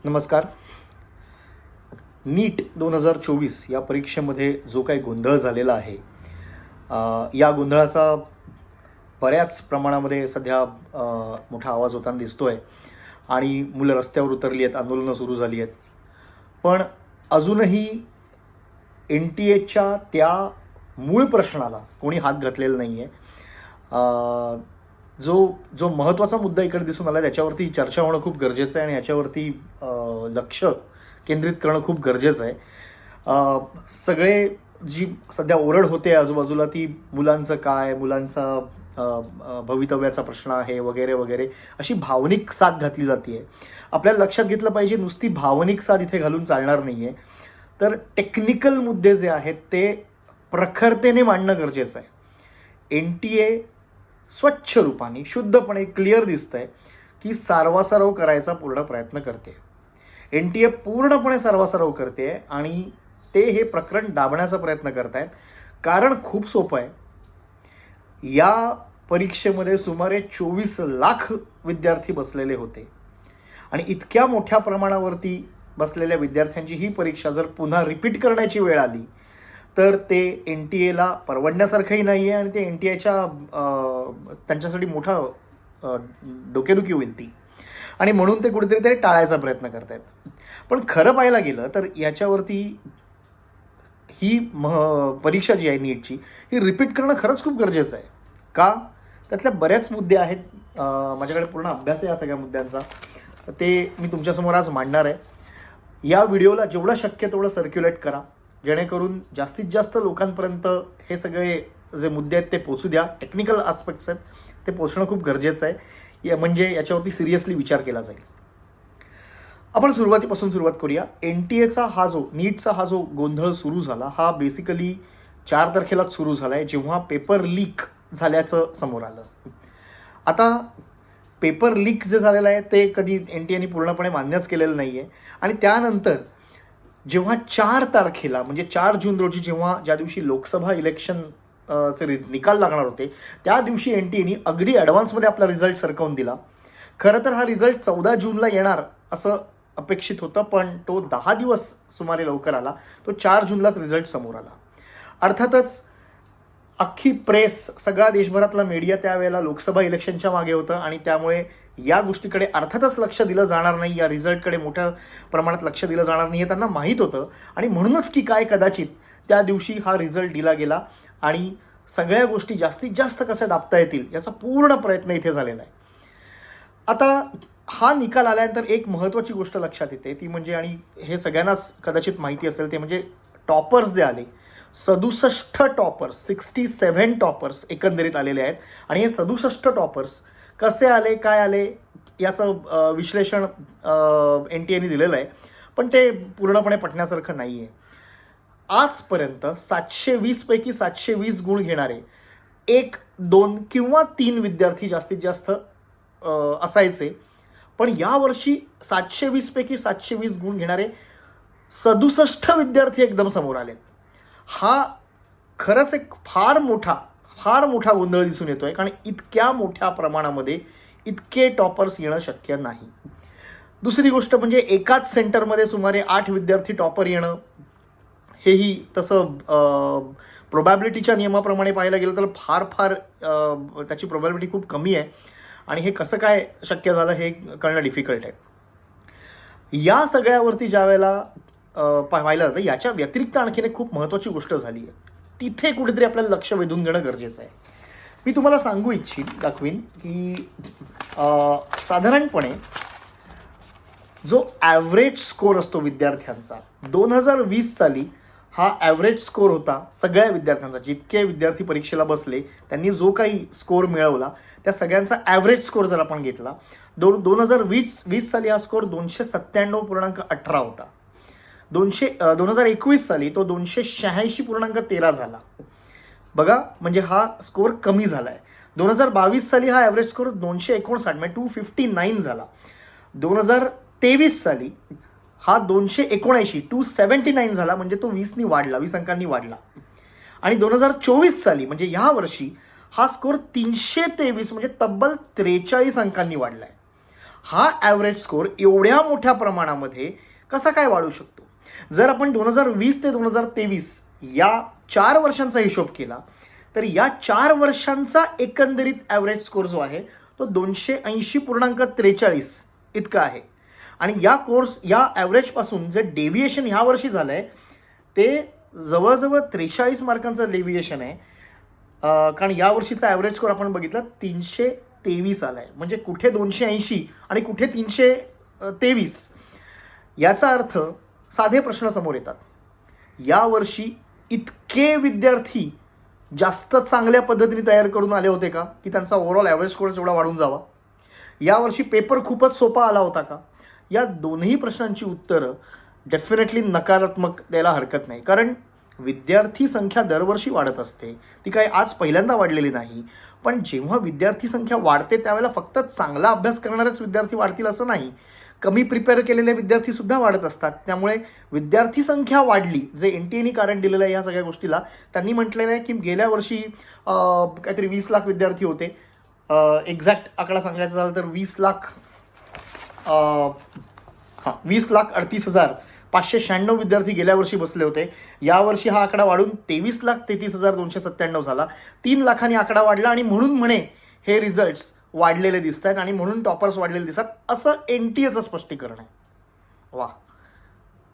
नमस्कार. नीट 2024 या परीक्षेमध्ये जो काही गोंधळ झालेला आहे, या गोंधळाचा बऱ्याच प्रमाणामध्ये सध्या मोठा आवाज होताना दिसतोय आणि मुलं रस्त्यावर उतरली आहेत, आंदोलनं सुरू झाली आहेत. पण अजूनही NTA त्या मूळ प्रश्नाला कोणी हात घातलेला नाही आहे. जो महत्त्वाचा मुद्दा इकडे दिसून आला त्याच्यावरती चर्चा होणं खूप गरजेचं आहे आणि याच्यावरती लक्ष केंद्रित करणं खूप गरजेचं आहे. सगळे जी सध्या ओरड होते आजूबाजूला ती मुलांचं काय, मुलांचा भवितव्याचा प्रश्न आहे वगैरे वगैरे, अशी भावनिक साथ घातली जाते. आपल्याला लक्षात घेतलं पाहिजे नुसती भावनिक साथ इथे घालून चालणार नाही आहे, तर टेक्निकल मुद्दे जे आहेत ते प्रखरतेने मांडणं गरजेचं आहे. NTA स्वच्छ रूपाने शुद्धपणे क्लिअर दिसतंय की सारवासारव करायचा पूर्ण प्रयत्न करते. NTA पूर्णपणे सारवासारव करते आणि ते हे प्रकरण दाबण्याचा प्रयत्न करतायत. कारण खूप सोपं आहे. या परीक्षेमध्ये सुमारे 24 लाख विद्यार्थी बसलेले होते आणि इतक्या मोठ्या प्रमाणावरती बसलेल्या विद्यार्थ्यांची ही परीक्षा जर पुन्हा रिपीट करण्याची वेळ आली तर ते NTAला परवडण्यासारखंही नाही आहे आणि ते NTAच्या त्यांच्यासाठी मोठा डोकेदुखी होईल ती, आणि म्हणून ते कुठेतरी ते टाळायचा प्रयत्न करत आहेत. पण खरं पाहायला गेलं तर याच्यावरती ही परीक्षा जी आहे नीटची, ही रिपीट करणं खरंच खूप गरजेचं आहे. का? त्यातल्या बऱ्याच मुद्दे आहेत. माझ्याकडे पूर्ण अभ्यास आहे या सगळ्या मुद्द्यांचा, ते मी तुमच्यासमोर आज मांडणार आहे. या व्हिडिओला जेवढं शक्य तेवढं सर्क्युलेट करा, जेणेकरून जास्तीत जास्त लोकांपर्यंत हे सगळे जे मुद्दे आहेत ते पोचू द्या. टेक्निकल आस्पेक्ट्स आहेत ते पोचणं खूप गरजेचं आहे, म्हणजे याच्यावरती सिरियसली विचार केला जाईल. आपण सुरुवातीपासून सुरुवात करूया. नीटचा हा जो गोंधळ सुरू झाला, हा बेसिकली 4 तारखेलाच सुरू झाला आहे, जेव्हा पेपर लीक झाल्याचं समोर आलं. आता पेपर लीक जे झालेलं आहे ते कधी NTAने पूर्णपणे मान्यच केलेलं नाही आहे. आणि त्यानंतर जेव्हा 4 तारखेला म्हणजे 4 जून रोजी ज्या दिवशी लोकसभा इलेक्शन चे निकाल लागणार होते, त्या दिवशी NTAने अगदी ॲडव्हान्समध्ये आपला रिझल्ट सरकवून दिला. खरं तर हा रिझल्ट 14 जूनला येणार असं अपेक्षित होतं, पण तो 10 दिवस सुमारे लवकर आला. तो 4 जूनलाच रिझल्ट समोर आला. अर्थातच अख्खी प्रेस, सगळा देशभरातला मीडिया त्यावेळेला लोकसभा इलेक्शनच्या मागे होतं आणि त्यामुळे या गोष्टीकडे अर्थातच लक्ष दिलं जाणार नाही, या रिझल्टकडे मोठ्या प्रमाणात लक्ष दिलं जाणार नाही हे त्यांना माहीत होतं. आणि म्हणूनच की काय कदाचित त्या दिवशी हा रिझल्ट दिला गेला आणि सगळ्या गोष्टी जास्तीत जास्त कशा दाबता येतील याचा पूर्ण प्रयत्न इथे झालेला आहे. आता हा निकाल आल्यानंतर एक महत्त्वाची गोष्ट लक्षात येते, ती म्हणजे, आणि हे सगळ्यांनाच कदाचित माहिती असेल, ते म्हणजे टॉपर्स जे आले, 67 टॉपर्स, 67 टॉपर्स एकंदरीत आलेले आहेत. आणि हे 67 टॉपर्स कसे आले, काय आले याचं विश्लेषण NTAने दिलेलं आहे, पण ते पूर्णपणे पटण्यासारखं नाही आहे. आजपर्यंत 720 पैकी 720 गुण घेणारे 1, 2 किंवा 3 विद्यार्थी जास्तीत जास्त असायचे, पण यावर्षी 720 पैकी 720 गुण घेणारे 67 विद्यार्थी एकदम समोर आले. हा खरंच एक फार मोठा गोंधळ दिसून येतोय, कारण इतक्या मोठ्या प्रमाणामध्ये इतके टॉपर्स येणं शक्य नाही. दुसरी गोष्ट म्हणजे एकाच सेंटरमध्ये सुमारे 8 विद्यार्थी टॉपर येणं, हेही तसं प्रोबॅबिलिटीच्या नियमाप्रमाणे पाहायला गेलं तर फार त्याची प्रोबॅबिलिटी खूप कमी आहे आणि हे कसं काय शक्य झालं हे कळणं डिफिकल्ट आहे. या सगळ्यावरती ज्या वेळेला पाहायला जातं, याच्या व्यतिरिक्त आणखीन एक खूप महत्त्वाची गोष्ट झाली आहे, तिथे कुठेतरी आपल्याला लक्ष वेधून घेणं गरजेचं आहे. मी तुम्हाला दाखवीन की साधारणपणे जो ॲव्हरेज स्कोर असतो विद्यार्थ्यांचा, 2020 साली हा ॲव्हरेज स्कोर होता सगळ्या विद्यार्थ्यांचा. जितके विद्यार्थी परीक्षेला बसले त्यांनी जो काही स्कोर मिळवला त्या सगळ्यांचा ॲव्हरेज स्कोर जर आपण घेतला, 2020 साली हा स्कोर 297.18 होता. 2021 साली तो 286.13 झाला. बघा, म्हणजे हा स्कोर कमी झाला आहे. 2022 साली हा ॲव्हरेज स्कोर 259 म्हणजे 259 झाला. 2023 साली हा 279 झाला, म्हणजे तो 20 अंकांनी वाढला. आणि 2024 साली म्हणजे ह्या वर्षी हा स्कोर 323 म्हणजे तब्बल 43 अंकांनी वाढलाय. हा ॲव्हरेज स्कोर एवढ्या मोठ्या प्रमाणामध्ये कसा काय वाढू शकतो? जर आपण 2020 ते 2023 या 4 वर्षांचा हिशोब केला तर या 4 वर्षांचा एकंदरीत ॲव्हरेज स्कोर जो आहे तो 280.43 इतका आहे. आणि या ॲव्हरेजपासून जे डेव्हिएशन ह्या वर्षी झालं आहे ते जवळजवळ 43 मार्कांचं डेव्हिएशन आहे. कारण यावर्षीचा ॲव्हरेज स्कोर आपण बघितला 323 आला आहे. म्हणजे कुठे 280 आणि कुठे 323. याचा अर्थ साधे प्रश्न समोर येतात. यावर्षी इतके विद्यार्थी जास्त चांगल्या पद्धतीने तयार करून आले होते का की त्यांचा ओव्हरऑल ॲव्हरेज स्कोर एवढा वाढून जावा? यावर्षी पेपर खूपच सोपा आला होता का? या दोन्ही प्रश्नांची उत्तरं डेफिनेटली नकारात्मक द्यायला हरकत नाही. कारण विद्यार्थी संख्या दरवर्षी वाढत असते, ती काही आज पहिल्यांदा वाढलेली नाही. पण जेव्हा विद्यार्थी संख्या वाढते त्यावेळेला फक्त चांगला अभ्यास करणारेच विद्यार्थी वाढतील असं नाही, कमी प्रिपेअर केलेले विद्यार्थी सुद्धा वाढत असतात. त्यामुळे विद्यार्थी संख्या वाढली, जे NTAने कारण दिलेलं आहे या सगळ्या गोष्टीला. त्यांनी म्हटलेलं आहे की गेल्या वर्षी काहीतरी 20 लाख विद्यार्थी होते. एक्झॅक्ट आकडा सांगायचा झाला तर 20,38,596 विद्यार्थी गेल्या वर्षी बसले होते. यावर्षी हा आकडा वाढून 23,33,297 झाला. 3 लाखांनी आकडा वाढला आणि म्हणून म्हणे हे रिझल्ट्स वाढलेले दिसत आहेत आणि म्हणून टॉपर्स वाढलेले दिसतात असं NTAचं स्पष्टीकरण आहे. वा,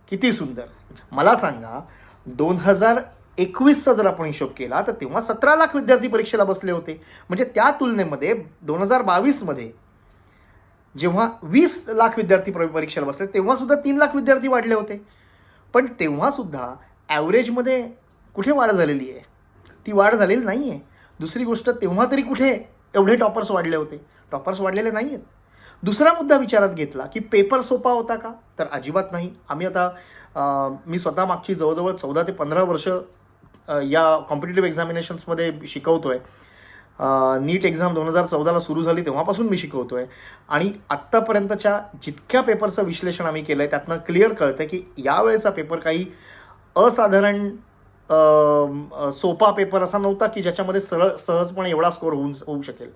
किती सुंदर. मला सांगा 2021चा जर आपण हिशोब केला तर तेव्हा 17 लाख विद्यार्थी परीक्षेला बसले होते. म्हणजे त्या तुलनेमध्ये 2022 मध्ये जेव्हा 20 लाख विद्यार्थी परीक्षेला बसले तेव्हा सुद्धा 3 लाख विद्यार्थी वाढले होते. पण तेव्हा सुद्धा ॲव्हरेजमध्ये कुठे वाढ झालेली आहे? ती वाढ झालेली नाही आहे. दुसरी गोष्ट, तेव्हा तरी कुठे एवढे टॉपर्स वाढले होते? टॉपर्स वाढलेले नाही आहेत. दुसरा मुद्दा विचारात घेतला की पेपर सोपा होता का? तर अजिबात नाही. आम्ही आता मी स्वतः मागची जवळजवळ 14 ते 15 वर्ष या कॉम्पिटिटिव्ह एक्झामिनेशन्समध्ये शिकवतोय. नीट एक्झाम 2014ला सुरू झाली तेव्हापासून मी शिकवतोय आणि आत्तापर्यंतच्या जितक्या पेपरचं विश्लेषण आम्ही केलं आहे त्यातनं क्लिअर कळतं की यावेळेचा पेपर काही असाधारण सोपा पेपर असा नव्हता की ज्याच्यामध्ये सहजपणे एवढा स्कोर होऊ शकेल.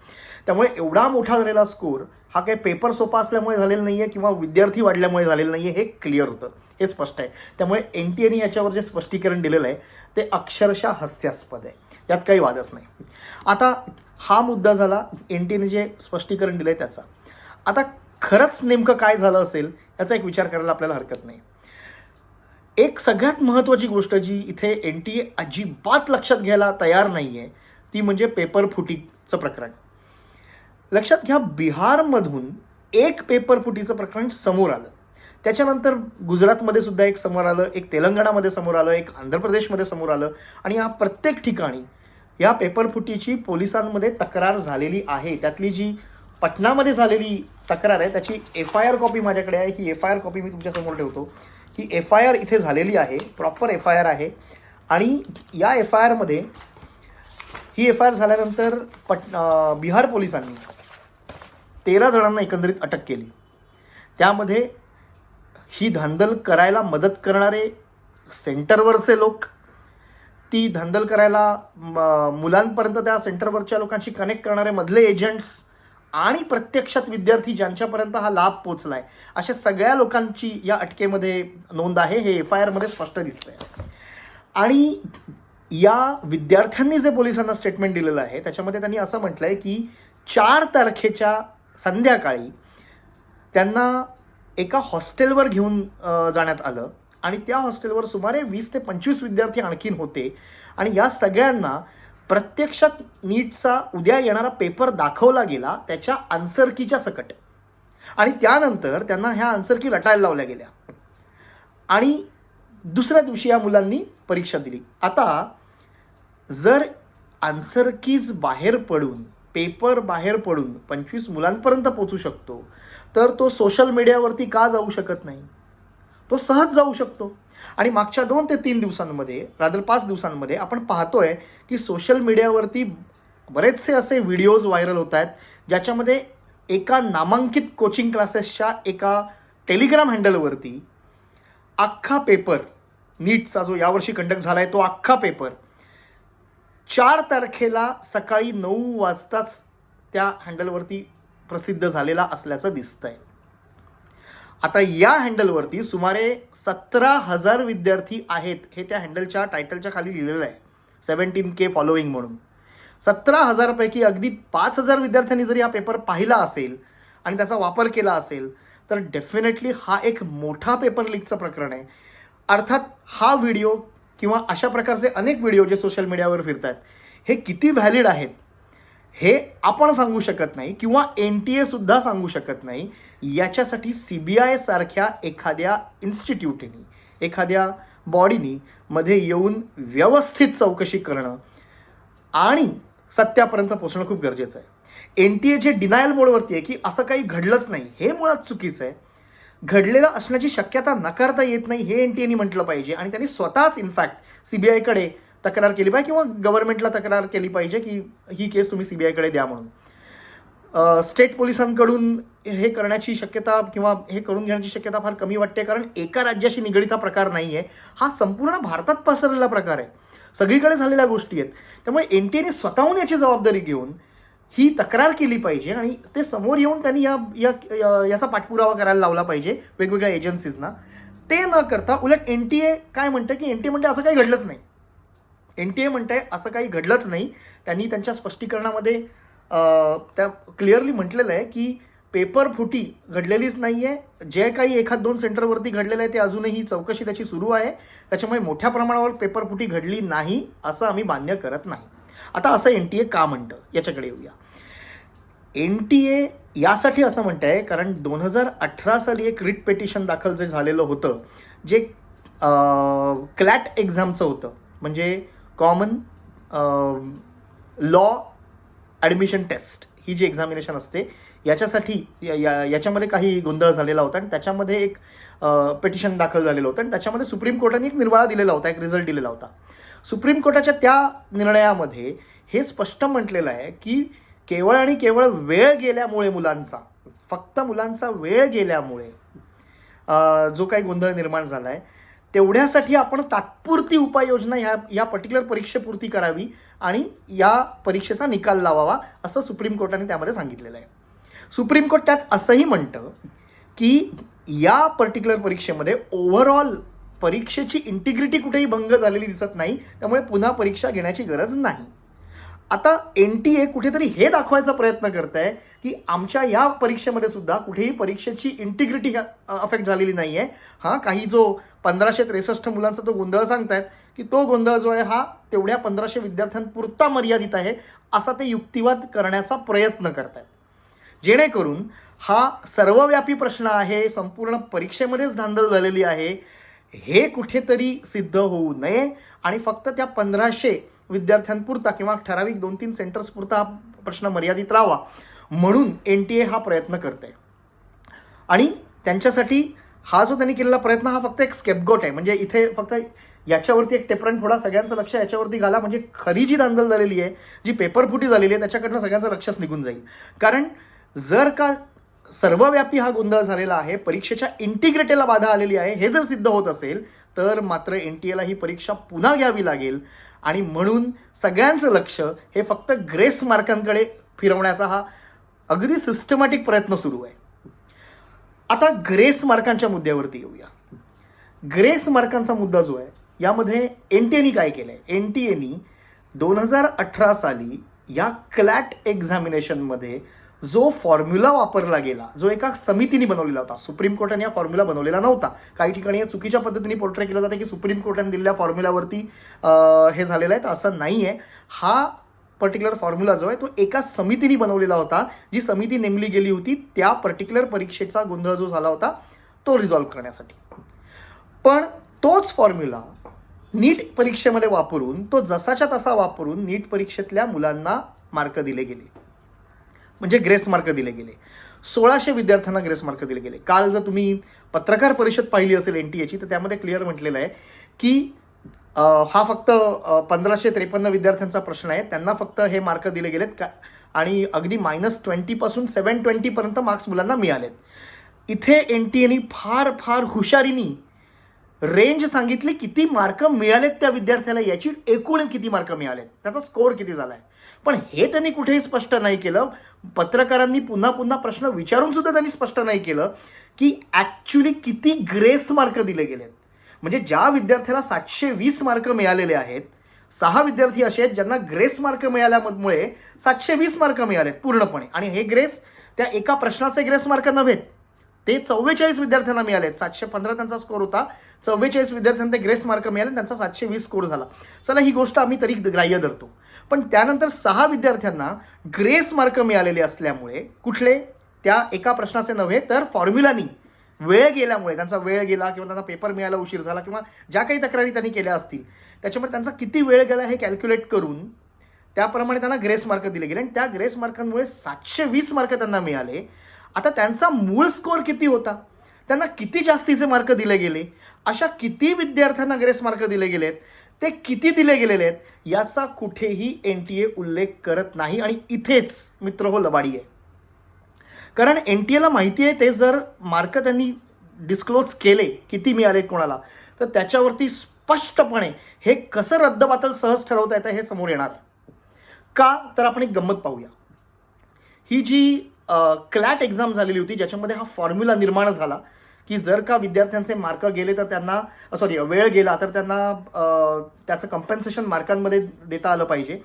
त्यामुळे एवढा मोठा झालेला स्कोर हा काही पेपर सोपा असल्यामुळे झालेला नाही आहे किंवा विद्यार्थी वाढल्यामुळे झालेलं नाही आहे, हे क्लिअर होतं, हे स्पष्ट आहे. त्यामुळे NTAने याच्यावर जे स्पष्टीकरण दिलेलं आहे ते अक्षरशः हास्यास्पद आहे, यात काही वादच नाही. आता हा मुद्दा झाला NTAने जे स्पष्टीकरण दिलं आहे त्याचा. आता खरंच नेमकं काय झालं असेल याचा एक विचार करायला आपल्याला हरकत नाही. एक सगळ्यात महत्त्वाची गोष्ट जी इथे NTA अजिबात लक्षात घ्यायला तयार नाही आहे ती म्हणजे पेपर फुटीचं प्रकरण. लक्षात घ्या, बिहारमधून एक पेपर फुटीचं प्रकरण समोर आलं. त्याच्यानंतर गुजरातमध्ये सुद्धा एक समोर आलं, एक तेलंगणामध्ये समोर आलं, एक आंध्र प्रदेशमध्ये समोर आलं आणि या प्रत्येक ठिकाणी या पेपर फुटीची पोलिसांमध्ये तक्रार झालेली आहे. त्यातली जी पटनामध्ये झालेली तक्रार आहे त्याची FIR कॉपी माझ्याकडे आहे. ही FIR कॉपी मी तुमच्यासमोर ठेवतो. ही FIR इथे झालेली आहे, प्रॉपर FIR आहे. आणि या FIRमध्ये ही FIR झाल्यानंतर बिहार पोलिसांनी 13 जणांना एकंदरीत अटक केली. त्यामध्ये ही धांदल करायला मदत करणारे सेंटरवरचे लोक, ती धांदल करायला मुलांपर्यंत त्या सेंटरवरच्या लोकांशी कनेक्ट करणारे मधले एजंट्स आणि प्रत्यक्षात विद्यार्थी ज्यांच्यापर्यंत हा लाभ पोचलाय, अशा सगळ्या लोकांची या अटकेमध्ये नोंद आहे. हे FIRमध्ये स्पष्ट दिसतंय. आणि या विद्यार्थ्यांनी जे पोलिसांना स्टेटमेंट दिलेलं आहे त्याच्यामध्ये त्यांनी असं म्हटलंय की 4 तारखेच्या संध्याकाळी त्यांना एका हॉस्टेलवर घेऊन जाण्यात आलं आणि त्या हॉस्टेलवर सुमारे 20 ते 25 विद्यार्थी आणखीन होते आणि या सगळ्यांना प्रत्यक्षात नीटचा उद्या येणारा पेपर दाखवला गेला त्याच्या आन्सर कीच्या सकट आणि त्यानंतर त्यांना ह्या आन्सर की रटायला लावल्या गेल्या आणि दुसऱ्या दिवशी या मुलांनी परीक्षा दिली. आता जर आन्सर कीज बाहेर पडून, पेपर बाहेर पडून 25 मुलांपर्यंत पोहोचू शकतो तर तो सोशल मीडियावरती का जाऊ शकत नाही? तो सहज जाऊ शकतो. आणि मागच्या 2 ते 3 दिवसांमध्ये, रादर 5 दिवसांमध्ये आपण पाहतोय की सोशल मीडियावरती बरेचसे असे व्हिडिओज व्हायरल होत आहेत ज्याच्यामध्ये एका नामांकित कोचिंग क्लासेसच्या एका टेलिग्राम हँडलवरती अख्खा पेपर, नीटचा जो यावर्षी कंडक्ट झाला आहे तो अख्खा पेपर 4 तारखेला सकाळी 9 वाजताच त्या हँडलवरती प्रसिद्ध झालेला असल्याचं दिसतंय. आता या हँडलवरती सुमारे 17,000 विद्यार्थी आहेत, हे त्या हँडलच्या टायटलच्या खाली लिहिलेलं आहे. 17K फॉलोईंग म्हणून. 17,000 पैकी अगदी 5,000 विद्यार्थ्यांनी जरी हा पेपर पाहिला असेल आणि त्याचा वापर केला असेल तर डेफिनेटली हा एक मोठा पेपर लीकचं प्रकरण आहे. अर्थात हा व्हिडिओ किंवा अशा प्रकारचे अनेक व्हिडिओ जे सोशल मीडियावर फिरतात हे किती व्हॅलिड आहेत हे आपण सांगू शकत नाही किंवा NTA सुद्धा सांगू शकत नाही. याच्यासाठी CBI सारख्या एखाद्या इन्स्टिट्यूटनी, एखाद्या बॉडीनी मध्ये येऊन व्यवस्थित चौकशी करणं आणि सत्यापर्यंत पोहोचणं खूप गरजेचं आहे. NTA जे डिनायल मोडवरती आहे की असं काही घडलंच नाही, हे मुळात चुकीचं आहे. घडलेलं असण्याची शक्यता नकारता येत नाही हे NTAने म्हटलं पाहिजे आणि त्यांनी स्वतःच इनफॅक्ट CBIकडे तक्रार केली पाहिजे किंवा गव्हर्नमेंटला तक्रार केली पाहिजे की ही केस तुम्ही CBIकडे द्या म्हणून. स्टेट पोलिसांकडून हे करण्याची शक्यता किंवा हे करून घेण्याची शक्यता फार कमी वाटते, कारण एका राज्याशी निगडीत हा प्रकार नाही आहे. हा संपूर्ण भारतात पसरलेला प्रकार आहे, सगळीकडे झालेल्या गोष्टी आहेत. त्यामुळे NTAने स्वतःहून याची जबाबदारी घेऊन ही तक्रार केली पाहिजे आणि ते समोर येऊन त्यांनी याचा पाठपुरावा करायला लावला पाहिजे वेगवेगळ्या एजन्सीजना. ते न करता उलट NTA काय म्हणतं की NTA म्हणते असं काही घडलंच नाही. NTA म्हणते असं काही घडलंच नाही. त्यांनी त्यांच्या स्पष्टीकरणामध्ये त्या क्लिअरली म्हटलेलं आहे की पेपर फुटी घडलेलीच नाही आहे. जे काही 1-2 सेंटरवरती घडलेलं आहे ते अजूनही चौकशी त्याची सुरू आहे. त्याच्यामुळे मोठ्या प्रमाणावर पेपर फुटी घडली नाही असं आम्ही मान्य करत नाही. आता असं NTA का म्हणतं याच्याकडे येऊया. NTA यासाठी असं म्हणतं आहे कारण 2018 साली एक रिट पेटिशन दाखल जे झालेलं होतं, जे क्लॅट एक्झामचं होतं, म्हणजे कॉमन लॉ ॲडमिशन टेस्ट ही जी एक्झामिनेशन असते याच्यासाठी याच्यामध्ये काही गोंधळ झालेला होता आणि त्याच्यामध्ये एक पेटिशन दाखल झालेलं होतं आणि त्याच्यामध्ये सुप्रीम कोर्टाने एक निर्वाळा दिलेला होता, एक रिझल्ट दिलेला होता. सुप्रीम कोर्टाच्या त्या निर्णयामध्ये हे स्पष्ट म्हटलेलं आहे की केवळ आणि केवळ वेळ गेल्यामुळे मुलांचा, फक्त मुलांचा वेळ गेल्यामुळे जो काही गोंधळ निर्माण झाला आहे तेवढ्यासाठी आपण तात्पुरती उपाययोजना या पर्टिक्युलर परीक्षेपुरती करावी आणि या परीक्षेचा निकाल लावावा असं सुप्रीम कोर्टाने त्यामध्ये सांगितलेलं आहे. सुप्रीम कोर्ट त्यात असंही म्हणतं की या पर्टिक्युलर परीक्षेमध्ये ओव्हरऑल परीक्षेची इंटिग्रिटी कुठेही भंग झालेली दिसत नाही, त्यामुळे पुन्हा परीक्षा घेण्याची गरज नाही. आता NTA कुठेतरी हे दाखवायचा प्रयत्न करत आहे की आमच्या या परीक्षेमध्ये सुद्धा कुठेही परीक्षेची इंटिग्रिटी अफेक्ट झालेली नाही आहे. हा काही जो 1563 मुलांचा तो गोंधळ सांगतायत की तो गोंधळ जो आहे हा तेवढ्या 1500 विद्यार्थ्यांपुरता मर्यादित आहे असा ते युक्तिवाद करण्याचा प्रयत्न करतायत, जेणेकरून हा सर्वव्यापी प्रश्न आहे, संपूर्ण परीक्षेमध्येच धांदल झालेली आहे, हे कुठेतरी सिद्ध होऊ नये आणि फक्त त्या 1500 विद्यार्थ्यांपुरता किंवा ठराविक 2-3 सेंटर्स पुरता हा प्रश्न मर्यादित राहावा म्हणून NTA हा प्रयत्न करते. आणि त्यांच्यासाठी हा जो त्यांनी केलेला प्रयत्न हा फक्त एक स्केपगोट आहे. म्हणजे इथे फक्त याच्यावरती एक टेपरन थोडा सगळ्यांचं लक्ष याच्यावरती घाला, म्हणजे खरी जी धांदल झालेली आहे, जी पेपरफुटी झालेली आहे त्याच्याकडनं सगळ्यांचं लक्षच निघून जाईल. कारण जर का सर्वव्यापी हा गोंधळ झालेला आहे, परीक्षेच्या इंटिग्रिटीला बाधा आलेली आहे, हे जर सिद्ध होत असेल तर मात्र NTAला ही परीक्षा पुन्हा घ्यावी लागेल आणि म्हणून सगळ्यांचं लक्ष हे फक्त ग्रेस मार्कांकडे फिरवण्याचा हा अगदी सिस्टमॅटिक प्रयत्न सुरू आहे. आता ग्रेस मार्कांच्या मुद्द्यावरती येऊया. ग्रेस मार्कांचा मुद्दा जो आहे यामध्ये NTAने काय केलंय, NTAने 2018 साली या क्लॅट एक्झामिनेशनमध्ये जो फॉर्म्युला वापरला गेला, जो एका समितीने बनवलेला होता, सुप्रीम कोर्टाने हा फॉर्म्युला बनवलेला नव्हता. काही ठिकाणी चुकीच्या पद्धतीने पोर्ट्रे केलं जातं की सुप्रीम कोर्टाने दिलेल्या फॉर्म्युलावरती हे झालेलं आहे, तर असं नाही आहे. हा पर्टिक्युलर फॉर्म्युला जो आहे तो एका समितीने बनवलेला होता, जी समिती नेमली गेली होती त्या पर्टिक्युलर परीक्षेचा गोंधळ जो झाला होता तो रिझॉल्व्ह करण्यासाठी. पण तोच फॉर्म्युला नीट परीक्षेमध्ये वापरून, तो जसाच्या तसा वापरून नीट परीक्षेतल्या मुलांना मार्क दिले गेले, म्हणजे ग्रेस मार्क दिले गेले. 1600 विद्यार्थ्यांना ग्रेस मार्क दिले गेले. काल जर तुम्ही पत्रकार परिषद पाहिली असेल NTAची तर त्यामध्ये क्लिअर म्हटलेलं आहे की हा फक्त 1553 विद्यार्थ्यांचा प्रश्न आहे, त्यांना फक्त हे मार्क दिले गेलेत का आणि अगदी -20 पासून 720 पर्यंत मार्क्स मुलांना मिळालेत. इथे NTAने फार फार हुशारीने रेंज सांगितली, किती मार्क मिळालेत त्या विद्यार्थ्याला, याची एकूण किती मार्क मिळालेत, त्याचा स्कोअर किती झालाय. पण हे त्यांनी कुठेही स्पष्ट नाही केलं. पत्रकारांनी पुन्हा पुन्हा प्रश्न विचारून सुद्धा त्यांनी स्पष्ट नाही केलं की ॲक्च्युली किती ग्रेस मार्क दिले गेलेत. म्हणजे ज्या विद्यार्थ्याला 720 मार्क मिळालेले आहेत, 6 विद्यार्थी असे आहेत ज्यांना ग्रेस मार्क मिळाल्यामुळे 720 मार्क मिळालेत पूर्णपणे. आणि हे ग्रेस त्या एका प्रश्नाचे ग्रेस मार्क नव्हेत, ते 44 विद्यार्थ्यांना मिळालेत. 715 त्यांचा स्कोर होता, 44 विद्यार्थ्यांना ते ग्रेस मार्क मिळाले, त्यांचा 720 स्कोर झाला. चला, ही गोष्ट आम्ही तरी ग्राह्य धरतो. पण त्यानंतर 6 विद्यार्थ्यांना ग्रेस मार्क मिळालेले असल्यामुळे, कुठले, त्या एका प्रश्नाचे नव्हे तर फॉर्म्युलानी वेळ गेल्यामुळे, त्यांचा वेळ गेला किंवा त्यांना पेपर मिळायला उशीर झाला किंवा ज्या काही तक्रारी त्यांनी केल्या असतील त्याच्यामुळे त्यांचा किती वेळ गेला हे कॅल्क्युलेट करून त्याप्रमाणे त्यांना ग्रेस मार्क दिले गेले आणि त्या ग्रेस मार्कांमुळे 720 मार्क त्यांना मिळाले. आता त्यांचा मूळ स्कोर किती होता, त्यांना किती जास्तीचे मार्क दिले गेले, अशा किती विद्यार्थ्यांना ग्रेस मार्क दिले गेलेत, ते किती दिले गेलेले आहेत याचा कुठेही NTA उल्लेख करत नाही. आणि इथेच मित्रहो लबाडी आहे. कारण NTAला माहिती आहे ते जर मार्क त्यांनी डिस्क्लोज केले किती मिळाले कोणाला, तर त्याच्यावरती स्पष्टपणे हे कसं रद्दबातल सहज ठरवता येतं हे समोर येणार. का, तर आपण एक गंमत पाहूया. ही जी क्लॅट एक्झाम झालेली होती ज्याच्यामध्ये हा फॉर्म्युला निर्माण झाला की जर का विद्यार्थ्यांचे मार्क गेले तर त्यांना वेळ गेला तर त्यांना त्याचं कम्पेन्सेशन मार्कांमध्ये देता आलं पाहिजे.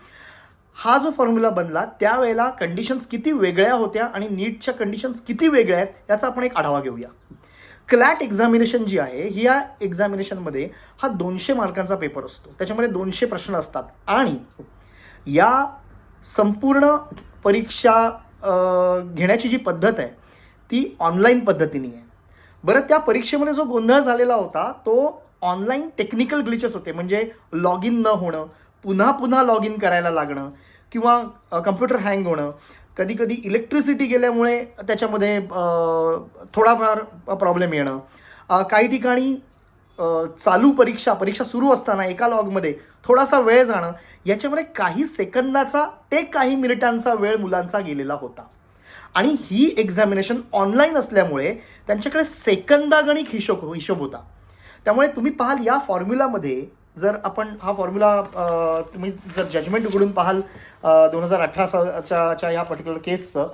हा जो फॉर्म्युला बनला त्यावेळेला कंडिशन्स किती वेगळ्या होत्या आणि नीटच्या कंडिशन्स किती वेगळ्या आहेत याचा आपण एक आढावा घेऊया. क्लॅट एक्झामिनेशन जी आहे, ही या एक्झामिनेशनमध्ये हा 200 मार्कांचा पेपर असतो, त्याच्यामध्ये 200 प्रश्न असतात आणि या संपूर्ण परीक्षा घेण्याची जी पद्धत आहे ती ऑनलाईन पद्धतीने आहे. बरं, त्या परीक्षेमध्ये जो गोंधळ झालेला होता तो ऑनलाईन टेक्निकल ग्लिचेस होते. म्हणजे लॉग इन न होणं, पुन्हा पुन्हा लॉग इन करायला लागणं किंवा कम्प्युटर हँग होणं, कधी कधी इलेक्ट्रिसिटी गेल्यामुळे त्याच्यामध्ये थोडाफार प्रॉब्लेम येणं, काही ठिकाणी चालू परीक्षा सुरू असताना एका लॉगमध्ये थोडासा वेळ जाणं, याच्यामध्ये काही सेकंदाचा ते काही मिनिटांचा वेळ मुलांचा गेलेला होता. आणि ही एक्झामिनेशन ऑनलाईन असल्यामुळे त्यांच्याकडे सेकंदागणिक हिशोब होता. त्यामुळे तुम्ही पाहाल या फॉर्म्युलामध्ये, जर आपण हा फॉर्म्युला तुम्ही जर जजमेंट उघडून पाहाल 2018च्या ह्या पर्टिक्युलर केसचं,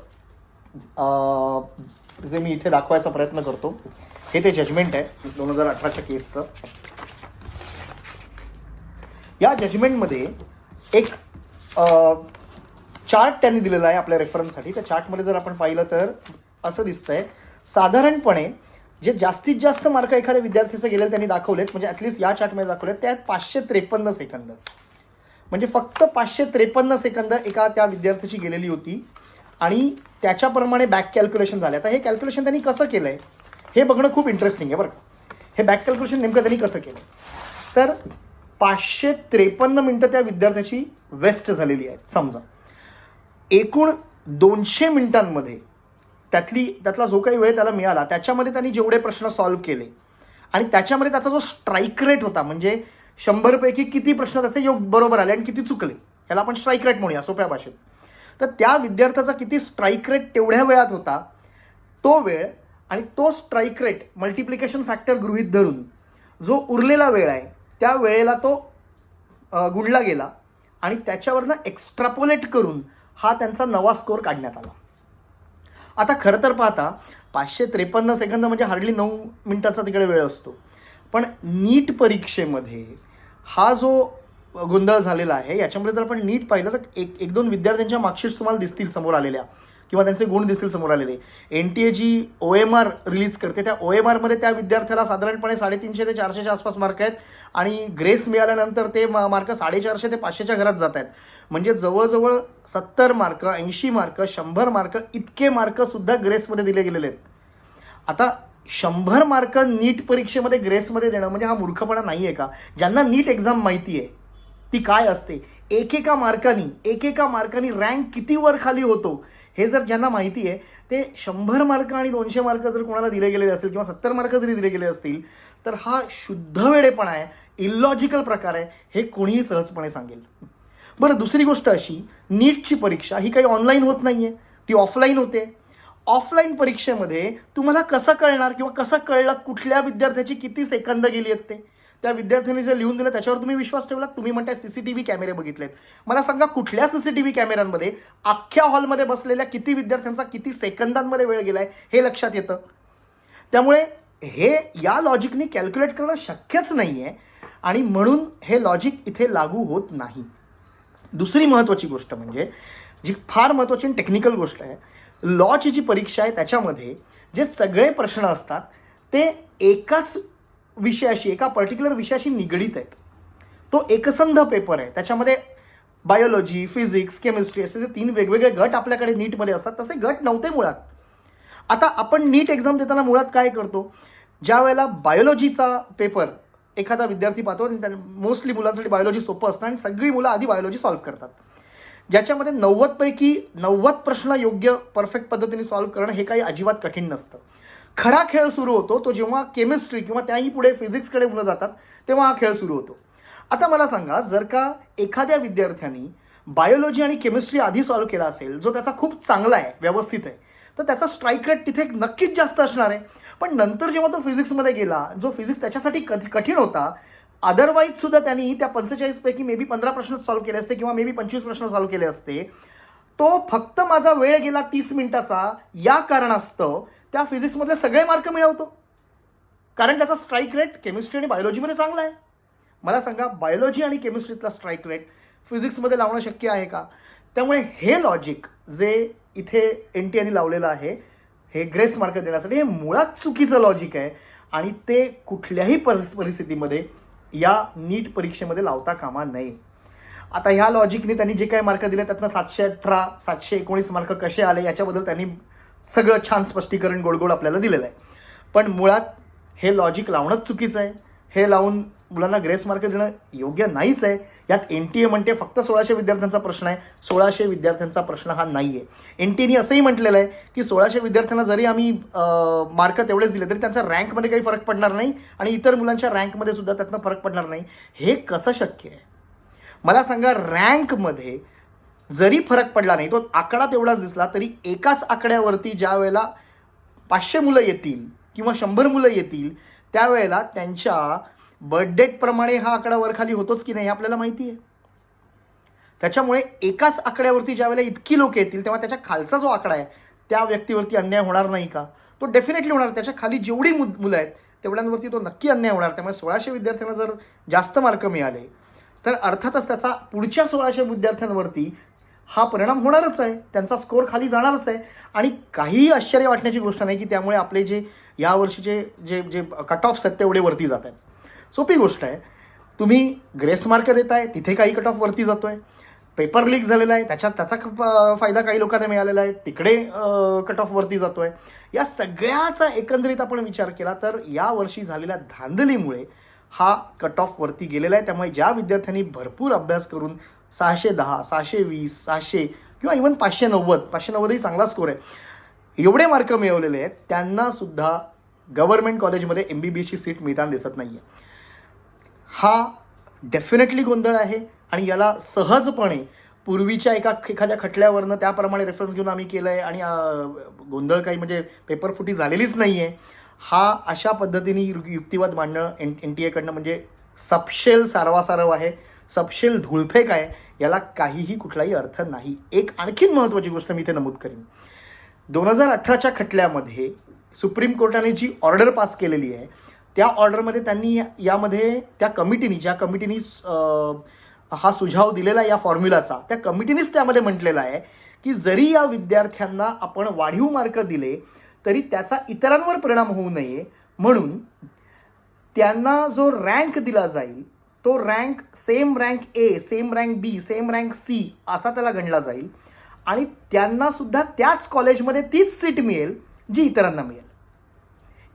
जे मी इथे दाखवायचा प्रयत्न करतो, हे ते जजमेंट आहे 2018च्या केसचं. या जजमेंटमध्ये एक चार्ट त्यांनी दिलेला आहे आपल्या रेफरन्ससाठी. त्या चार्टमध्ये जर आपण पाहिलं तर असं दिसतंय, साधारणपणे जे जास्तीत जास्त मार्क एखाद्या विद्यार्थ्याचे गेलेले त्यांनी दाखवलेत, म्हणजे ॲटलिस्ट या चार्टमध्ये दाखवलेत, त्यात 553 सेकंद, म्हणजे फक्त 553 सेकंद एका त्या विद्यार्थ्याची गेलेली होती. आणि त्याच्याप्रमाणे बॅक कॅल्क्युलेशन झालं. आता हे कॅल्क्युलेशन त्यांनी कसं केलं आहे हे बघणं खूप इंटरेस्टिंग आहे बरं. हे बॅक कॅल्क्युलेशन नेमकं त्यांनी कसं केलं, तर 553 मिनटं त्या विद्यार्थ्याची वेस्ट झालेली आहेत. समजा एकूण 200 मिनिटांमध्ये त्यातला जो काही वेळ त्याला मिळाला त्याच्यामध्ये त्यांनी जेवढे प्रश्न सॉल्व्ह केले आणि त्याच्यामध्ये त्याचा जो स्ट्राईक रेट होता, म्हणजे 100 पैकी किती प्रश्न त्याचे बरोबर आले आणि किती चुकले, याला आपण स्ट्राईक रेट म्हणूया सोप्या भाषेत. तर त्या विद्यार्थ्याचा किती स्ट्राईक रेट तेवढ्या वेळात होता, तो वेळ आणि तो स्ट्राईक रेट मल्टिप्लिकेशन फॅक्टर गृहीत धरून जो उरलेला वेळ आहे त्या वेळेला तो गुणला गेला आणि त्याच्यावरनं एक्स्ट्रापोलेट करून हा त्यांचा नवा स्कोर काढण्यात आला. आता खरं तर पाहता 553 सेकंद म्हणजे हार्डली 9 मिनिटाचा तिकडे वेळ असतो. पण नीट परीक्षेमध्ये हा जो गोंधळ झालेला आहे याच्यामध्ये जर आपण नीट पाहिलं तर एक दोन विद्यार्थ्यांच्या मार्कशीट्स तुम्हाला दिसतील समोर आलेल्या किंवा त्यांचे गुण दिसतील समोर आलेले. NTA जी OMR रिलीज करते त्या OMRमध्ये त्या विद्यार्थ्याला साधारणपणे 350 ते 400च्या आसपास मार्क आहेत आणि ग्रेस मिळाल्यानंतर ते मार्क 450 ते 500च्या घरात जात आहेत. म्हणजे जवळजवळ 70 मार्क, 80 मार्क, 100 मार्क इतके मार्क सुद्धा ग्रेसमध्ये दिले गेलेले आहेत. आता 100 मार्क नीट परीक्षेमध्ये ग्रेसमध्ये देणं म्हणजे हा मूर्खपणा नाही आहे का? ज्यांना नीट एक्झाम माहिती आहे ती काय असते, एकेका मार्कानी रँक किती वर खाली होतो हे जर ज्यांना माहिती आहे, ते 100 मार्क आणि 200 मार्क जर कोणाला दिले गेलेले असतील किंवा 70 मार्क जरी दिले गेले असतील तर हा शुद्ध वेडेपणा आहे, इलॉजिकल प्रकार आहे, हे कोणीही सहजपणे सांगेल. बरं, दुसरी गोष्ट अशी, नीटची परीक्षा ही काही ऑनलाईन होत नाही आहे, ती ऑफलाईन होते. ऑफलाईन परीक्षेमध्ये तुम्हाला कसं कळणार किंवा कसं कळलं कुठल्या विद्यार्थ्याची किती सेकंद गेली आहेत ते? त्या विद्यार्थ्यांनी जे लिहून दिलं त्याच्यावर तुम्ही विश्वास ठेवलात. तुम्ही म्हणताय सीसीटीव्ही कॅमेरे बघितलेत. मला सांगा कुठल्या सीसीटीव्ही कॅमेऱ्यांमध्ये अख्ख्या हॉलमध्ये बसलेल्या किती विद्यार्थ्यांचा किती सेकंदांमध्ये वेळ गेलाय हे लक्षात येतं. त्यामुळे हे या लॉजिकने कॅल्क्युलेट करणं शक्यच नाही आहे आणि म्हणून हे लॉजिक इथे लागू होत नाही. दुसरी महत्त्वाची गोष्ट म्हणजे जी फार महत्त्वाची टेक्निकल गोष्ट आहे, लॉची जी परीक्षा आहे त्याच्यामध्ये जे सगळे प्रश्न असतात ते एकाच विषयाशी, एका पर्टिक्युलर विषयाशी निगडीत आहेत. तो एकसंध पेपर आहे. त्याच्यामध्ये बायोलॉजी, फिजिक्स, केमिस्ट्री असे जे 3 वेगवेगळे गट आपल्याकडे नीटमध्ये असतात तसे गट नव्हते मुळात. आता आपण नीट एक्झाम देताना मुळात काय करतो, ज्या वेळेला बायोलॉजीचा पेपर एखादा विद्यार्थी पाहतो आणि मोस्टली मुलांसाठी बायोलॉजी सोपं असतं आणि सगळी मुलं आधी बायोलॉजी सॉल्व्ह करतात, ज्याच्यामध्ये 90 पैकी 90 प्रश्न योग्य परफेक्ट पद्धतीने सॉल्व्ह करणं हे काही अजिबात कठीण नसतं. खरा खेळ सुरू होतो तो जेव्हा केमिस्ट्री किंवा त्याही पुढे फिजिक्सकडे मुलं जातात तेव्हा हा खेळ सुरू होतो. आता मला सांगा, जर का एखाद्या विद्यार्थ्यांनी बायोलॉजी आणि केमिस्ट्री आधी सॉल्व्ह केला असेल, जो त्याचा खूप चांगला आहे, व्यवस्थित आहे, तर त्याचा स्ट्राईक रेट तिथे नक्कीच जास्त असणार आहे. पण नंतर जेव्हा तो फिजिक्समध्ये गेला, जो फिजिक्स त्याच्यासाठी कठीण होता, अदरवाईज सुद्धा त्यांनी त्या 45 पैकी मे बी 15 प्रश्न सॉल्व्ह केले असते किंवा मे बी 25 प्रश्न सॉल्व्ह केले असते, तो फक्त माझा वेळ गेला 30 मिनिटाचा या कारणास्तव त्या फिजिक्समधले सगळे मार्क मिळवतो, कारण त्याचा स्ट्राईक रेट केमिस्ट्री आणि बायोलॉजीमध्ये चांगला आहे. मला सांगा, बायोलॉजी आणि केमिस्ट्रीतला स्ट्राईक रेट फिजिक्समध्ये लावणं शक्य आहे का? त्यामुळे हे लॉजिक जे इथे NTAने लावलेलं आहे, हे ग्रेस मार्क देण्यासाठी, हे मुळात चुकीचं लॉजिक आहे आणि ते कुठल्याही परिस्थितीमध्ये या नीट परीक्षेमध्ये लावता कामा नये. आता ह्या लॉजिकने त्यांनी जे काही मार्क दिले त्यातनं 718, 719 मार्क कसे आले याच्याबद्दल त्यांनी सगळं छान स्पष्टीकरण गोड आपल्याला दिलेलं आहे. पण मुळात हे लॉजिक लावणंच चुकीचं आहे. हे लावून मुलांना ग्रेस मार्क देणं योग्य नाहीच आहे. यात NTA म्हणते फक्त 1600 विद्यार्थ्यांचा प्रश्न आहे. 1600 विद्यार्थ्यांचा प्रश्न हा नाही आहे. NTAने असंही म्हटलेलं आहे की 1600 विद्यार्थ्यांना जरी आम्ही मार्क तेवढेच दिले तरी त्यांचा रँकमध्ये काही फरक पडणार नाही आणि इतर मुलांच्या रँकमध्ये सुद्धा त्यातनं फरक पडणार नाही. हे कसं शक्य आहे? मला सांगा, रँकमध्ये जरी फरक पडला नाही, तो आकडा तेवढाच दिसला तरी एकाच आकड्यावरती ज्या वेळेला 500 मुलं येतील किंवा 100 मुलं येतील त्यावेळेला त्यांच्या बर्थडेटप्रमाणे हा आकडा वरखाली होतोच की नाही हे आपल्याला माहिती आहे. त्याच्यामुळे एकाच आकड्यावरती ज्या वेळेला इतकी लोक येतील तेव्हा त्याच्या खालचा जो आकडा आहे त्या व्यक्तीवरती अन्याय होणार नाही का? तो डेफिनेटली होणार. त्याच्या खाली जेवढी मुलं आहेत तेवढ्यांवरती तो नक्की अन्याय होणार. त्यामुळे 1600 विद्यार्थ्यांना जर जास्त मार्क मिळाले तर अर्थातच त्याचा पुढच्या 1600 विद्यार्थ्यांवरती हा परिणाम होणारच आहे. त्यांचा स्कोअर खाली जाणारच आहे आणि काहीही आश्चर्य वाटण्याची गोष्ट नाही की त्यामुळे आपले जे यावर्षीचे जे जे कट ऑफ्स आहेत तेवढे वरती जात आहेत. सोपी गोष्ट आहे. तुम्ही ग्रेस मार्क देताय, तिथे काही कट ऑफ वरती जातोय. पेपर लीक झालेला आहे, त्याचा फायदा काही लोकांना मिळालेला आहे, तिकडे कट ऑफ वरती जातोय. या सगळ्याचा एकंदरीत आपण विचार केला तर यावर्षी झालेल्या धांदलीमुळे हा कट ऑफ वरती गेलेला आहे. त्यामुळे ज्या विद्यार्थ्यांनी भरपूर अभ्यास करून 610, 620, 600 किंवा इव्हन 590ही चांगला स्कोर आहे, एवढे मार्क मिळवलेले आहेत, त्यांना सुद्धा गव्हर्नमेंट कॉलेजमध्ये MBBSची सीट मिळताना दिसत नाही आहे. हा डेफिनेटली गोंधळ आहे आणि याला सहजपणे पूर्वीच्या एखाद्या खटल्यावरनं त्याप्रमाणे रेफरन्स घेऊन आम्ही केलं आहे आणि गोंधळ काही म्हणजे पेपरफुटी झालेलीच नाही आहे. हा अशा पद्धतीने युक्तिवाद मांडणं NTA म्हणजे सपशेल सारवासारव आहे, सपशेल धुळफेक आहे. याला काहीही कुठलाही अर्थ नाही. एक आणखीन महत्त्वाची गोष्ट मी इथे नमूद करीन. 2018च्या खटल्यामध्ये सुप्रीम कोर्टाने जी ऑर्डर पास केलेली आहे त्या ऑर्डरमध्ये त्यांनी यामध्ये त्या कमिटीने ज्या कमिटीने हा सुझाव दिलेला या फॉर्म्युलाचा, त्या कमिटीनेच त्यामध्ये म्हटलेलं आहे की जरी या विद्यार्थ्यांना आपण वाढीव मार्क दिले तरी त्याचा इतरांवर परिणाम होऊ नये म्हणून त्यांना जो रँक दिला जाईल तो rank same rank A, same rank B, same rank C असा त्याला गणला जाईल आणि त्यांना सुद्धा त्याच कॉलेजमध्ये तीच सीट मिळेल जी इतरांना मिळेल.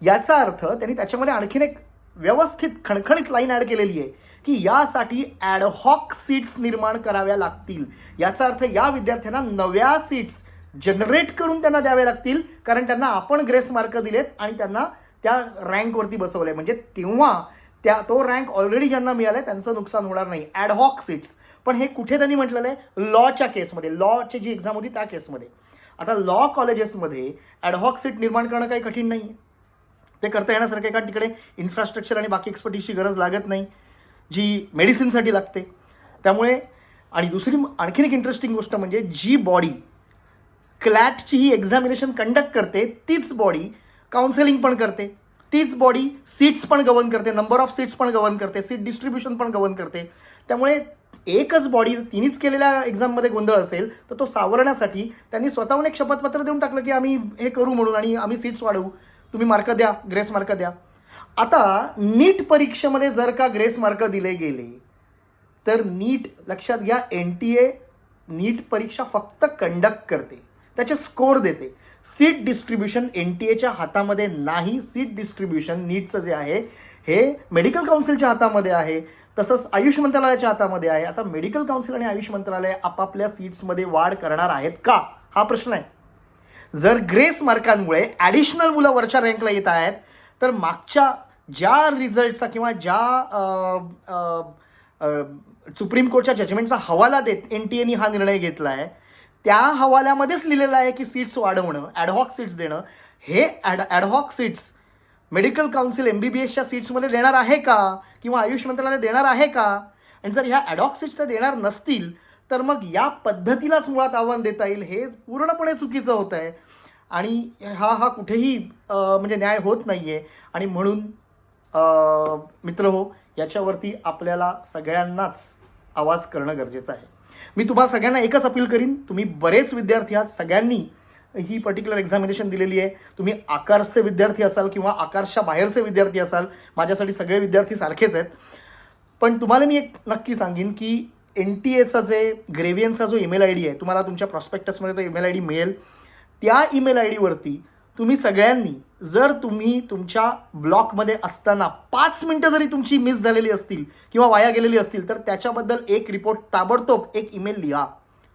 याचा अर्थ त्यांनी त्याच्यामध्ये आणखीन एक व्यवस्थित खणखणीत लाईन ॲड केलेली आहे की यासाठी ॲडहॉक सीट्स निर्माण कराव्या लागतील. याचा अर्थ या विद्यार्थ्यांना नव्या सीट्स जनरेट करून त्यांना द्यावे लागतील, कारण त्यांना आपण ग्रेस मार्क दिलेत आणि त्यांना त्या रँकवरती बसवलंय. म्हणजे तेव्हा तो रँक ऑलरेडी ज्यांना मिळालाय त्यांचं नुकसान होणार नाही. Ad hoc seats. पण हे कुठे त्यांनी म्हटलेलं आहे? लॉच्या केसमध्ये, लॉची जी एक्झाम होती त्या केसमध्ये. आता लॉ कॉलेजेसमध्ये ॲडहॉक सीट निर्माण करणं काही कठीण नाही आहे. ते करता येण्यासारखं आहे, कारण तिकडे इन्फ्रास्ट्रक्चर आणि बाकी एक्सपर्टीजची गरज लागत नाही जी मेडिसिनसाठी लागते. त्यामुळे आणि दुसरी आणखीन एक इंटरेस्टिंग गोष्ट म्हणजे जी बॉडी क्लॅटची ही एक्झामिनेशन कंडक्ट करते तीच बॉडी काउन्सिलिंग पण करते, तीच बॉडी सीट्स पण गव्हर्न करते, नंबर ऑफ सीट्स पण गव्हर्न करते, सीट डिस्ट्रीब्युशन पण गव्हर्न करते. त्यामुळे एकच बॉडी तिनेच केलेल्या एक्झाममध्ये गोंधळ असेल तर तो सावरण्यासाठी त्यांनी स्वतःहून एक शपथपत्र देऊन टाकलं की आम्ही हे करू म्हणून आणि आम्ही सीट्स वाढवू, तुम्ही मार्क द्या, ग्रेस मार्क द्या. आता नीट परीक्षेमध्ये जर का ग्रेस मार्क दिले गेले तर नीट लक्षात घ्या, NTA नीट परीक्षा फक्त कंडक्ट करते, त्याचे स्कोर देते. सीट डिस्ट्रीब्युशन NTAच्या हातामध्ये नाही. सीट डिस्ट्रीब्युशन नीटचं जे आहे हे मेडिकल काउन्सिलच्या हातामध्ये आहे, तसंच आयुष मंत्रालयाच्या हातामध्ये आहे. आता मेडिकल काउन्सिल आणि आयुष मंत्रालय आपापल्या सीट्समध्ये वाढ करणार आहेत का, हा प्रश्न आहे. जर ग्रेस मार्कांमुळे ॲडिशनल मुलं वरच्या रँकला येत आहेत तर मागच्या ज्या रिझल्टचा किंवा ज्या सुप्रीम कोर्टच्या जजमेंटचा हवाला देत NTAने हा निर्णय घेतला आहे त्या हवाल्यामध्येच लिहिलेलं आहे की सीट्स वाढवणं, ॲडहॉक सीट्स देणं. हे ॲडहॉक सीट्स मेडिकल काउन्सिल MBBSच्या सीट्समध्ये देणार आहे का किंवा आयुष मंत्रालय देणार आहे का? आणि जर ह्या ॲडहॉक सीट्स ते देणार नसतील तर मग या पद्धतीलाच मुळात आव्हान देता येईल. हे पूर्णपणे चुकीचं होत आहे आणि हा कुठेही म्हणजे न्याय होत नाही आहे. आणि म्हणून मित्रहो, याच्यावरती आपल्याला सगळ्यांनाच आवाज करणं गरजेचं आहे. मी तुम्हाला सगळ्यांना एकच अपील करीन, तुम्ही बरेच विद्यार्थी आहात, सगळ्यांनी ही पर्टिक्युलर एक्झामिनेशन दिलेली आहे. तुम्ही आकार्सचे विद्यार्थी असाल किंवा आकार्सच्या बाहेरचे विद्यार्थी असाल, माझ्यासाठी सगळे विद्यार्थी सारखेच आहेत. पण तुम्हाला मी एक नक्की सांगेन की NTAचा जे ग्रेव्हियन्सचा जो ईमेल ID आहे, तुम्हाला तुमच्या प्रॉस्पेक्टसमध्ये तो ईमेल ID मिळेल. त्या ईमेल ID वरती तुम्ही सगळ्यांनी, जर तुम्ही तुमच्या ब्लॉकमध्ये असताना 5 मिनिटं जरी तुमची मिस झालेली असतील किंवा वाया गेलेली असतील तर त्याच्याबद्दल एक रिपोर्ट ताबडतोब एक ईमेल लिहा,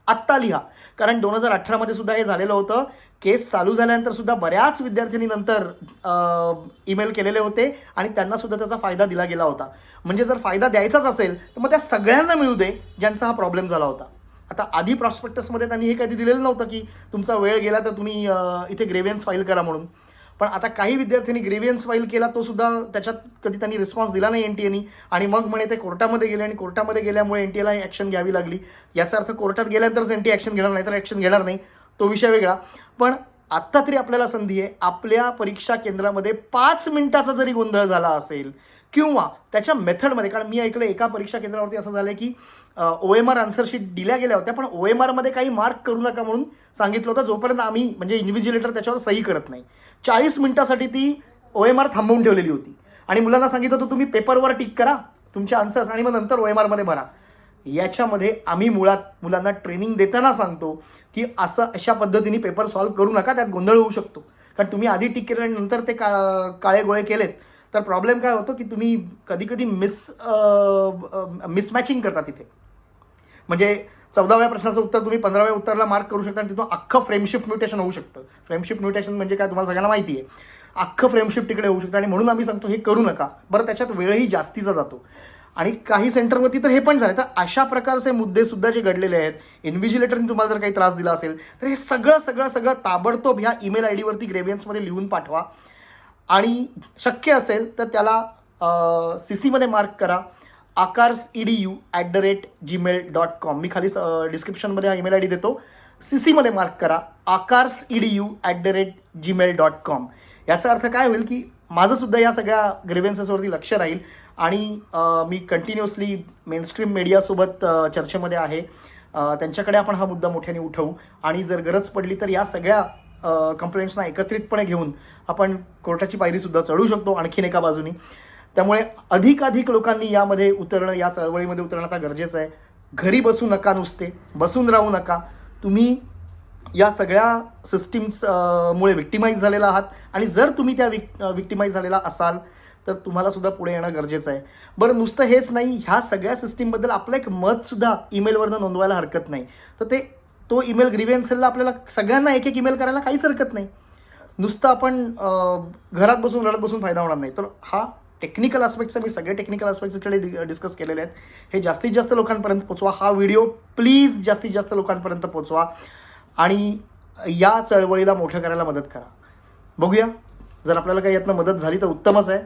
आत्ता लिहा. कारण 2018मध्ये सुद्धा हे झालेलं होतं. केस चालू झाल्यानंतर सुद्धा बऱ्याच विद्यार्थ्यांनी नंतर ईमेल केलेले होते आणि त्यांना सुद्धा त्याचा फायदा दिला गेला होता. म्हणजे जर फायदा द्यायचाच असेल तर मग त्या सगळ्यांना मिळू दे ज्यांचा हा प्रॉब्लेम झाला होता. आता आधी प्रॉस्पेक्टसमध्ये त्यांनी हे कधी दिलेलं नव्हतं की तुमचा वेळ गेला तर तुम्ही इथे ग्रेव्हियन्स फाईल करा म्हणून. पण आता काही विद्यार्थ्यांनी ग्रेव्हियन्स फाईल केला, तो सुद्धा त्याच्यात कधी त्यांनी रिस्पॉन्स दिला नाही NTAने आणि मग म्हणे ते कोर्टामध्ये गेले आणि कोर्टामध्ये गेल्यामुळे NTAला ॲक्शन घ्यावी लागली. याचा अर्थ कोर्टात गेल्यानंतरच NTA ॲक्शन घेणार नाही तर ॲक्शन घेणार नाही, तो विषय वेगळा. पण आत्ता तरी आपल्याला संधी आहे, आपल्या परीक्षा केंद्रामध्ये 5 मिनिटाचा जरी गोंधळ झाला असेल किंवा त्याच्या मेथडमध्ये, कारण मी ऐकलं एका परीक्षा केंद्रावरती असं झालं की OMR आन्सरशीट दिल्या गेल्या होत्या पण OMRमध्ये काही मार्क करू नका म्हणून सांगितलं होतं जोपर्यंत आम्ही म्हणजे इन्व्हिजिलेटर त्याच्यावर सही करत नाही. 40 मिनिटासाठी ती OMR थांबवून ठेवलेली होती आणि मुलांना सांगितलं होतं तुम्ही पेपरवर टिक करा तुमचे आन्सर्स आणि मग नंतर OMRमध्ये भरा. याच्यामध्ये आम्ही मुळात मुलांना ट्रेनिंग देताना सांगतो की अशा पद्धतीने पेपर सॉल्व्ह करू नका, त्यात गोंधळ होऊ शकतो. कारण तुम्ही आधी टिक केलं आणि नंतर ते काळे गोळे केलेत तर प्रॉब्लेम काय होतो की तुम्ही कधी कधी मिसमॅचिंग करता तिथे. म्हणजे 14व्या प्रश्नाचं उत्तर तुम्ही 15व्या उत्तराला मार्क करू शकता आणि तिथून अख्खं फ्रेमशिफ्ट म्युटेशन होऊ शकतं. फ्रेमशिफ्ट म्युटेशन म्हणजे काय तुम्हाला सगळ्यांना माहिती आहे, अख्खं फ्रेमशिफ्ट तिकडे होऊ शकतं आणि म्हणून आम्ही सांगतो हे करू नका. बरं, त्याच्यात वेळही जास्तीचा जातो आणि काही सेंटरवरती तर हे पण झालं. तर अशा प्रकारचे मुद्दे सुद्धा जे घडलेले आहेत, इन्व्हिजिलेटरने तुम्हाला जर काही त्रास दिला असेल तर हे सगळं ताबडतोब ह्या ईमेल ID वरती ग्रेव्हियन्समध्ये लिहून पाठवा आणि शक्य असेल तर त्याला CC मध्ये मार्क करा, akarsedu@gmail.com. मी खाली डिस्क्रिप्शनमध्ये हा ईमेल ID देतो. CC मध्ये मार्क करा, akarsedu@gmail.com. याचा अर्थ काय होईल की माझं सुद्धा या सगळ्या ग्रेव्हियन्सेसवरती लक्ष राहील आणि मी कंटिन्युअसली मेनस्ट्रीम मीडियासोबत चर्चेमध्ये आहे. त्यांच्याकडे आपण हा मुद्दा मोठ्याने उठवू आणि जर गरज पडली तर या सगळ्या कंप्लेंट्सना एकत्रितपणे घेऊन आपण कोर्टाची पायरीसुद्धा चढू शकतो आणखीन एका बाजूनी. त्यामुळे अधिकाधिक लोकांनी यामध्ये उतरणं, या चळवळीमध्ये उतरणं आता गरजेचं आहे. घरी बसू नका, नुसते बसून राहू नका. तुम्ही या सगळ्या सिस्टीम्स मुळे विक्टिमाइज झालेला आहात आणि जर तुम्ही त्या विक्टिमाइज झालेला असाल तर तुम्हाला सुद्धा पुढे येणं गरजेचं आहे. बरं, नुसतं हेच नाही, ह्या सगळ्या सिस्टीमबद्दल आपलं एक मत सुद्धा ईमेलवरनं नोंदवायला हरकत नाही. तर तो ईमेल ग्रीव्हियन्स सेलला आपल्याला सगळ्यांना एक ईमेल करायला काहीच हरकत नाही. नुसतं आपण घरात बसून रडत बसून फायदा होणार नाही. तर हा टेक्निकल आस्पेक्ट्स, मी सगळे टेक्निकल आस्पेक्ट्सकडे डिस्कस केलेले आहेत. हे जास्तीत जास्त लोकांपर्यंत पोचवा. हा व्हिडिओ प्लीज जास्तीत जास्त लोकांपर्यंत पोचवा आणि या चळवळीला मोठं करायला मदत करा. बघूया जर आपल्याला काही यातनं मदत झाली तर उत्तमच आहे.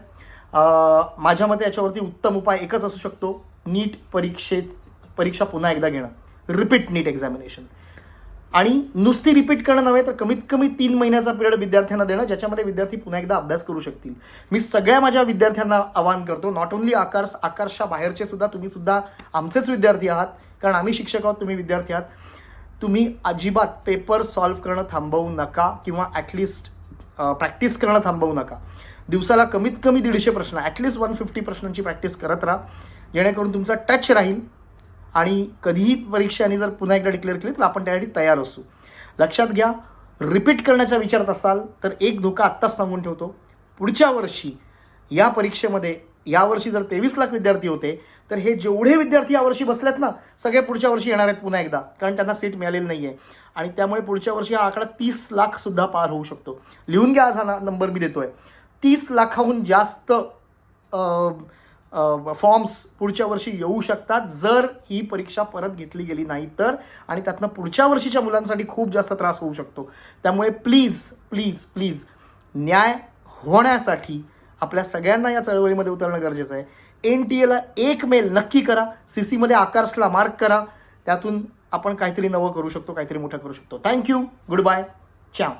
माझ्या मते याच्यावरती उत्तम उपाय एकच असू शकतो, नीट परीक्षा पुन्हा एकदा घेणं, रिपीट नीट एक्झामिनेशन. आणि नुसती रिपीट करणं नव्हे तर कमीत कमी 3 महिन्याचा पिरियड विद्यार्थ्यांना देणं, ज्याच्यामध्ये विद्यार्थी पुन्हा एकदा अभ्यास करू शकतील. मी सगळ्या माझ्या विद्यार्थ्यांना आवाहन करतो, नॉट ओन्ली आकाशच्या बाहेरचे सुद्धा, तुम्ही सुद्धा आमचेच विद्यार्थी आहात, कारण आम्ही शिक्षक आहोत, तुम्ही विद्यार्थी आहात. तुम्ही अजिबात पेपर सॉल्व्ह करणं थांबवू नका किंवा ॲटलिस्ट प्रॅक्टिस करणं थांबवू नका. दिवसाला कमीत कमी 150 प्रश्न, ॲटलिस्ट 150 प्रश्नांची प्रॅक्टिस करत राहा, जेणेकरून तुमचा टच राहील आणि कधीही परीक्षांनी जर पुन्हा एकदा डिक्लेअर केली तर आपण त्यासाठी तयार असू. लक्षात घ्या, रिपीट करण्याच्या विचारात असाल तर एक धोका आत्ताच सांगून ठेवतो. पुढच्या वर्षी या परीक्षेमध्ये यावर्षी जर 23 लाख विद्यार्थी होते तर हे जेवढे विद्यार्थी यावर्षी बसलेत ना, सगळे पुढच्या वर्षी येणार आहेत पुन्हा एकदा, कारण त्यांना सीट मिळालेली नाही आहे. आणि त्यामुळे पुढच्या वर्षी हा आकडा 30 लाख सुद्धा पार होऊ शकतो. लिहून घ्या, आज हा नंबर मी देतोय. 30 लाखाहून जास्त फॉर्म्स पुढच्या वर्षी येऊ शकतात जर ही परीक्षा परत घेतली गेली नाही तर, आणि त्यातनं पुढच्या वर्षीच्या मुलांसाठी खूप जास्त त्रास होऊ शकतो. त्यामुळे प्लीज प्लीज प्लीज न्याय होण्यासाठी आपल्या सगळ्यांना या चळवळीमध्ये उतरणं गरजेचं आहे. NTA ला एक मेल नक्की करा, CC मध्ये आकाशला मार्क करा, त्यातून आपण काहीतरी नवं करू शकतो, काहीतरी मोठं करू शकतो. थँक्यू, गुड बाय, चाव.